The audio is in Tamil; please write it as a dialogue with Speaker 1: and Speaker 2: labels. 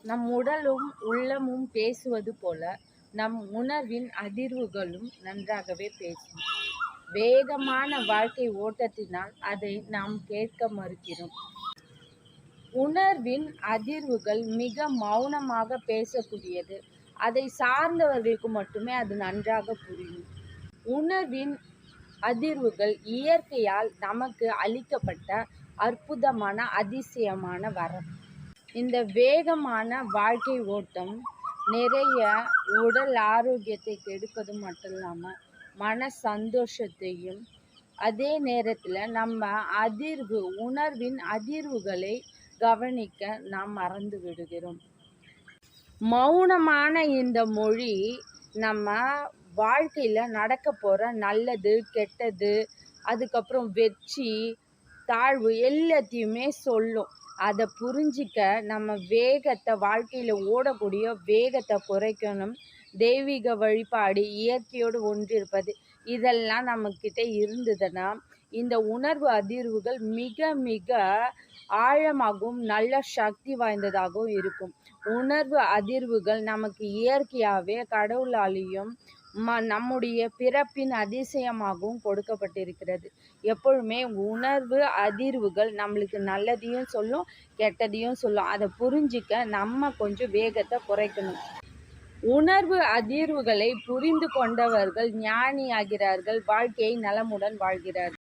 Speaker 1: நம் உடலும் உள்ளமும் பேசுவது போல நம் உணர்வின் அதிர்வுகளும் நன்றாகவே பேசும். வேகமான வாழ்க்கை ஓட்டத்தினால் அதை நாம் கேட்க மறுக்கிறோம். உணர்வின் அதிர்வுகள் மிக மௌனமாக பேசக்கூடியது. அதை சார்ந்தவர்களுக்கு மட்டுமே அது நன்றாக புரியும். உணர்வின் அதிர்வுகள் இயற்கையால் நமக்கு அளிக்கப்பட்ட அற்புதமான அதிசயமான வரம். இந்த வேகமான வாழ்க்கை ஓட்டம் நிறைய உடல் ஆரோக்கியத்தை கெடுப்பது மட்டும் இல்லாமல் மன சந்தோஷத்தையும், அதே நேரத்தில் நம்ம உணர்வின் அதிர்வுகளை கவனிக்க நாம் மறந்து விடுகிறோம். மௌனமான இந்த மொழி நம்ம வாழ்க்கையில் நடக்க போகிற நல்லது கெட்டது, அதுக்கப்புறம் வெற்றி தாழ்வு எல்லாத்தையுமே சொல்லும். அதை புரிஞ்சிக்க நம்ம வாழ்க்கையில் ஓடக்கூடிய வேகத்தை குறைக்கணும். தெய்வீக வழிபாடு, இயற்கையோடு ஒன்றிருப்பது, இதெல்லாம் நம்மக்கிட்ட இருந்ததுன்னா இந்த உணர்வு அதிர்வுகள் மிக மிக ஆழமாகவும் நல்ல சக்தி வாய்ந்ததாகவும் இருக்கும். உணர்வு அதிர்வுகள் நமக்கு இயற்கையாகவே கடவுளாலேயும் நம்முடைய பிறப்பின் அதிசயமாகவும் கொடுக்கப்பட்டிருக்கிறது. எப்பொழுதுமே உணர்வு அதிர்வுகள் நம்மளுக்கு நல்லதையும் சொல்லும், கெட்டதையும் சொல்லும். அதை புரிஞ்சிக்க நம்ம கொஞ்சம் வேகத்தை குறைக்கணும். உணர்வு அதிர்வுகளை புரிந்து கொண்டவர்கள் ஞானியாகிறார்கள், வாழ்க்கையை நலமுடன் வாழ்கிறார்கள்.